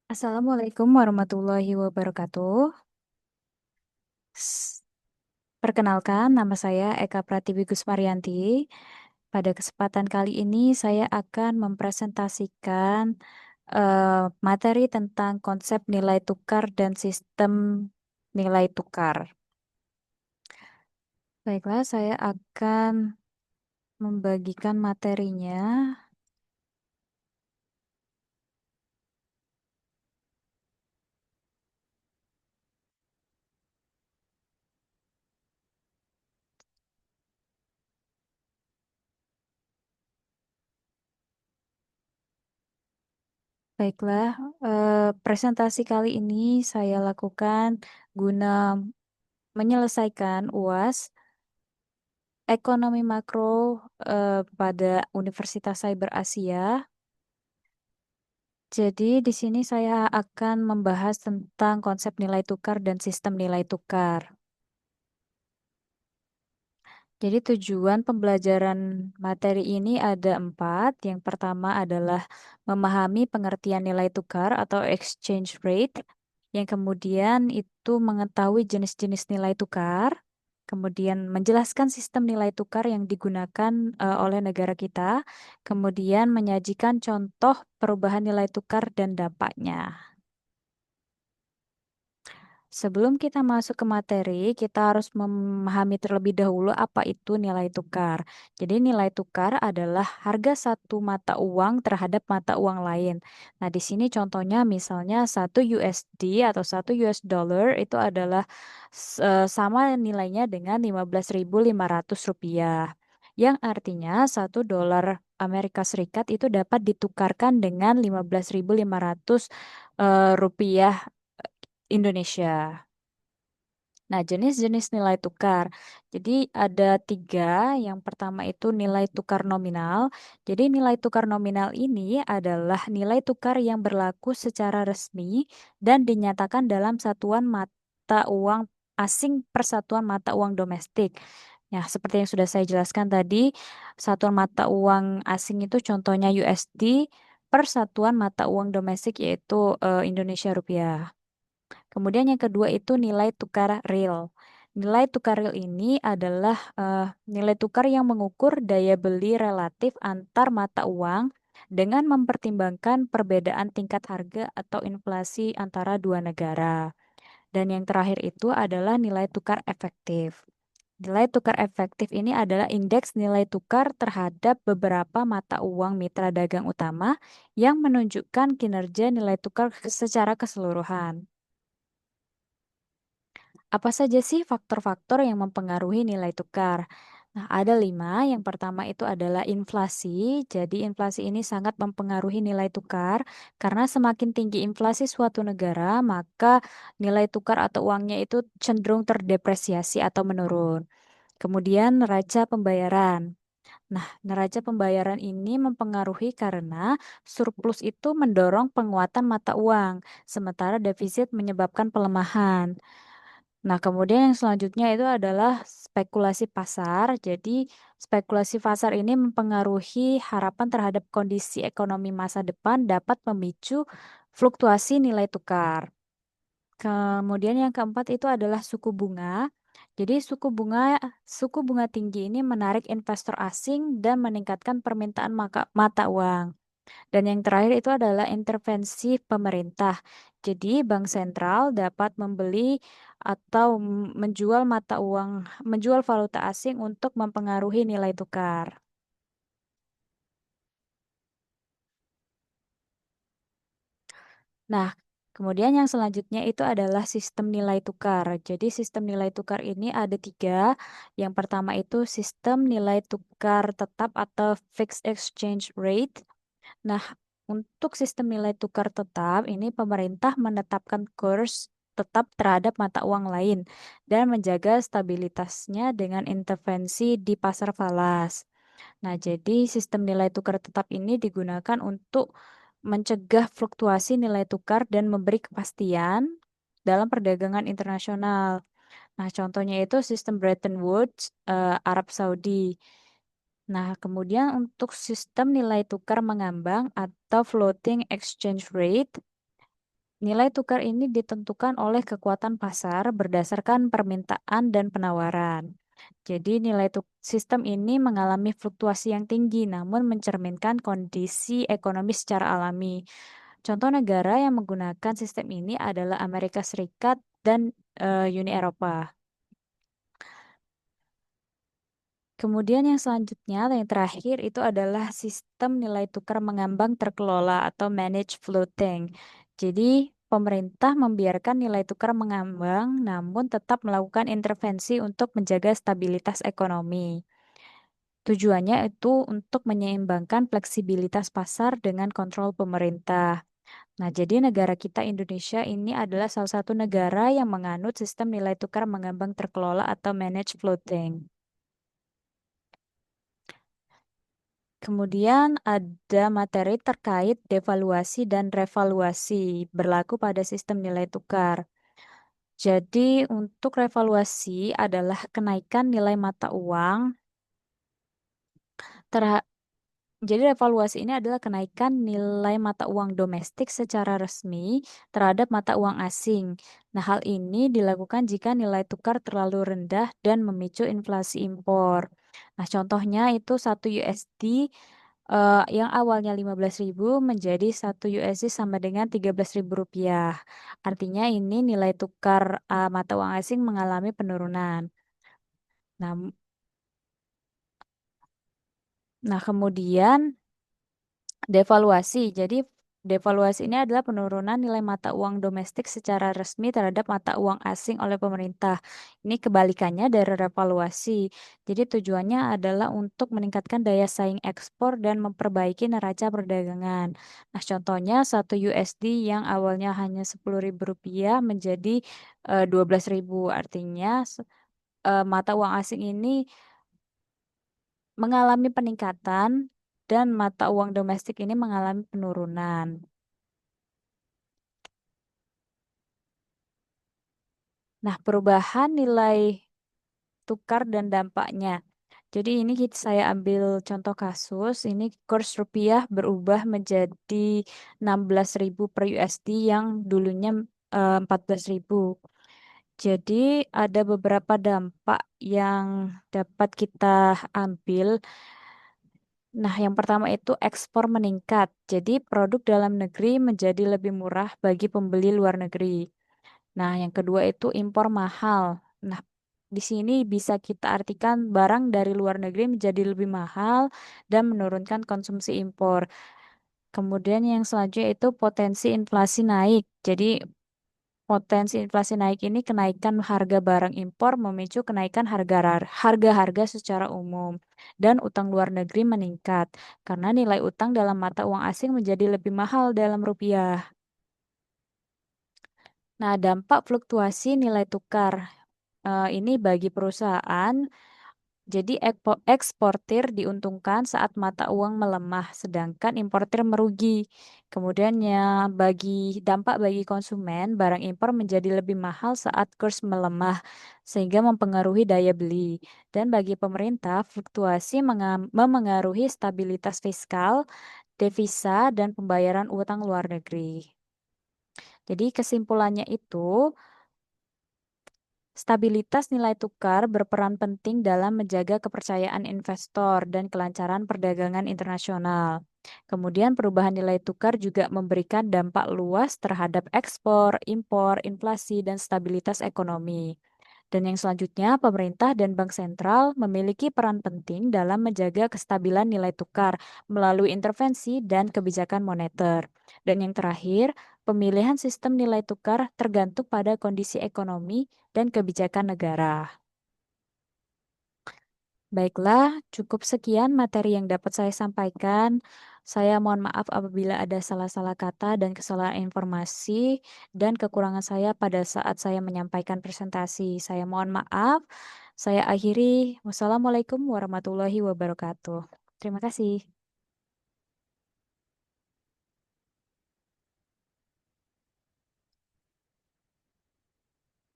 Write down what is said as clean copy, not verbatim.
Assalamualaikum warahmatullahi wabarakatuh. S- Perkenalkan, nama saya Eka Pratiwi Gusmarianti. Pada kesempatan kali ini, saya akan mempresentasikan materi tentang konsep nilai tukar dan sistem nilai tukar. Baiklah, saya akan membagikan materinya. Baiklah, presentasi kali ini saya lakukan guna menyelesaikan UAS Ekonomi Makro pada Universitas Cyber Asia. Jadi di sini saya akan membahas tentang konsep nilai tukar dan sistem nilai tukar. Jadi tujuan pembelajaran materi ini ada empat. Yang pertama adalah memahami pengertian nilai tukar atau exchange rate. Yang kemudian itu mengetahui jenis-jenis nilai tukar. Kemudian menjelaskan sistem nilai tukar yang digunakan oleh negara kita. Kemudian menyajikan contoh perubahan nilai tukar dan dampaknya. Sebelum kita masuk ke materi, kita harus memahami terlebih dahulu apa itu nilai tukar. Jadi nilai tukar adalah harga satu mata uang terhadap mata uang lain. Nah, di sini contohnya misalnya satu USD atau satu US dollar itu adalah sama nilainya dengan 15.500 rupiah. Yang artinya satu dolar Amerika Serikat itu dapat ditukarkan dengan 15.500 rupiah Indonesia. Nah, jenis-jenis nilai tukar. Jadi ada tiga. Yang pertama itu nilai tukar nominal. Jadi nilai tukar nominal ini adalah nilai tukar yang berlaku secara resmi dan dinyatakan dalam satuan mata uang asing per satuan mata uang domestik. Ya, seperti yang sudah saya jelaskan tadi, satuan mata uang asing itu contohnya USD per satuan mata uang domestik yaitu Indonesia rupiah. Kemudian yang kedua itu nilai tukar real. Nilai tukar real ini adalah nilai tukar yang mengukur daya beli relatif antar mata uang dengan mempertimbangkan perbedaan tingkat harga atau inflasi antara dua negara. Dan yang terakhir itu adalah nilai tukar efektif. Nilai tukar efektif ini adalah indeks nilai tukar terhadap beberapa mata uang mitra dagang utama yang menunjukkan kinerja nilai tukar secara keseluruhan. Apa saja sih faktor-faktor yang mempengaruhi nilai tukar? Nah, ada lima. Yang pertama itu adalah inflasi. Jadi, inflasi ini sangat mempengaruhi nilai tukar karena semakin tinggi inflasi suatu negara, maka nilai tukar atau uangnya itu cenderung terdepresiasi atau menurun. Kemudian, neraca pembayaran. Nah, neraca pembayaran ini mempengaruhi karena surplus itu mendorong penguatan mata uang, sementara defisit menyebabkan pelemahan. Nah, kemudian yang selanjutnya itu adalah spekulasi pasar. Jadi, spekulasi pasar ini mempengaruhi harapan terhadap kondisi ekonomi masa depan dapat memicu fluktuasi nilai tukar. Kemudian yang keempat itu adalah suku bunga. Jadi, suku bunga tinggi ini menarik investor asing dan meningkatkan permintaan mata uang. Dan yang terakhir itu adalah intervensi pemerintah. Jadi, bank sentral dapat membeli atau menjual valuta asing untuk mempengaruhi nilai tukar. Nah, kemudian yang selanjutnya itu adalah sistem nilai tukar. Jadi, sistem nilai tukar ini ada tiga. Yang pertama itu sistem nilai tukar tetap atau fixed exchange rate. Nah, untuk sistem nilai tukar tetap, ini pemerintah menetapkan kurs tetap terhadap mata uang lain dan menjaga stabilitasnya dengan intervensi di pasar falas. Nah, jadi sistem nilai tukar tetap ini digunakan untuk mencegah fluktuasi nilai tukar dan memberi kepastian dalam perdagangan internasional. Nah, contohnya itu sistem Bretton Woods, Arab Saudi. Nah, kemudian untuk sistem nilai tukar mengambang atau floating exchange rate, Nilai tukar ini ditentukan oleh kekuatan pasar berdasarkan permintaan dan penawaran. Jadi sistem ini mengalami fluktuasi yang tinggi namun mencerminkan kondisi ekonomi secara alami. Contoh negara yang menggunakan sistem ini adalah Amerika Serikat dan Uni Eropa. Kemudian yang selanjutnya, yang terakhir itu adalah sistem nilai tukar mengambang terkelola atau managed floating. Jadi, pemerintah membiarkan nilai tukar mengambang namun tetap melakukan intervensi untuk menjaga stabilitas ekonomi. Tujuannya itu untuk menyeimbangkan fleksibilitas pasar dengan kontrol pemerintah. Nah, jadi negara kita Indonesia ini adalah salah satu negara yang menganut sistem nilai tukar mengambang terkelola atau managed floating. Kemudian ada materi terkait devaluasi dan revaluasi berlaku pada sistem nilai tukar. Jadi untuk revaluasi adalah kenaikan nilai mata uang. terha- Jadi revaluasi ini adalah kenaikan nilai mata uang domestik secara resmi terhadap mata uang asing. Nah, hal ini dilakukan jika nilai tukar terlalu rendah dan memicu inflasi impor. Nah, contohnya itu 1 USD yang awalnya 15.000 menjadi 1 USD sama dengan 13.000 rupiah. Artinya ini nilai tukar mata uang asing mengalami penurunan. Nah, kemudian devaluasi. Jadi, devaluasi ini adalah penurunan nilai mata uang domestik secara resmi terhadap mata uang asing oleh pemerintah. Ini kebalikannya dari revaluasi. Jadi, tujuannya adalah untuk meningkatkan daya saing ekspor dan memperbaiki neraca perdagangan. Nah, contohnya 1 USD yang awalnya hanya 10.000 rupiah menjadi 12.000. Artinya, mata uang asing ini mengalami peningkatan dan mata uang domestik ini mengalami penurunan. Nah, perubahan nilai tukar dan dampaknya. Jadi ini saya ambil contoh kasus, ini kurs rupiah berubah menjadi 16.000 per USD yang dulunya 14.000. Jadi ada beberapa dampak yang dapat kita ambil. Nah, yang pertama itu ekspor meningkat. Jadi produk dalam negeri menjadi lebih murah bagi pembeli luar negeri. Nah, yang kedua itu impor mahal. Nah, di sini bisa kita artikan barang dari luar negeri menjadi lebih mahal dan menurunkan konsumsi impor. Kemudian yang selanjutnya itu potensi inflasi naik. Jadi potensi inflasi naik ini kenaikan harga barang impor memicu kenaikan harga-harga secara umum dan utang luar negeri meningkat karena nilai utang dalam mata uang asing menjadi lebih mahal dalam rupiah. Nah, dampak fluktuasi nilai tukar ini bagi perusahaan. Jadi eksportir diuntungkan saat mata uang melemah, sedangkan importir merugi. Kemudian ya dampak bagi konsumen, barang impor menjadi lebih mahal saat kurs melemah, sehingga mempengaruhi daya beli. Dan bagi pemerintah, fluktuasi memengaruhi stabilitas fiskal, devisa, dan pembayaran utang luar negeri. Jadi kesimpulannya itu, stabilitas nilai tukar berperan penting dalam menjaga kepercayaan investor dan kelancaran perdagangan internasional. Kemudian perubahan nilai tukar juga memberikan dampak luas terhadap ekspor, impor, inflasi, dan stabilitas ekonomi. Dan yang selanjutnya, pemerintah dan bank sentral memiliki peran penting dalam menjaga kestabilan nilai tukar melalui intervensi dan kebijakan moneter. Dan yang terakhir, pemilihan sistem nilai tukar tergantung pada kondisi ekonomi dan kebijakan negara. Baiklah, cukup sekian materi yang dapat saya sampaikan. Saya mohon maaf apabila ada salah-salah kata dan kesalahan informasi dan kekurangan saya pada saat saya menyampaikan presentasi. Saya mohon maaf. Saya akhiri. Wassalamualaikum warahmatullahi wabarakatuh. Terima kasih.